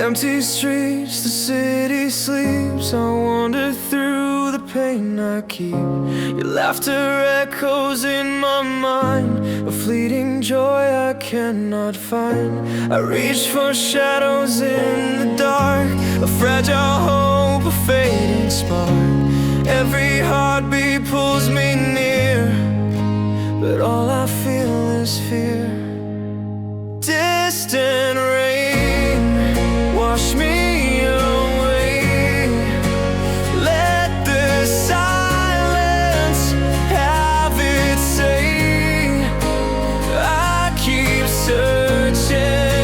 Empty streets, the city sleeps. I wander through the pain I keep. Your laughter echoes in my mind, a fleeting joy I cannot find. I reach for shadows in the dark, a fragile hope, a fading spark. Every heartbeat pulls me near, but all I feel is fear. Distant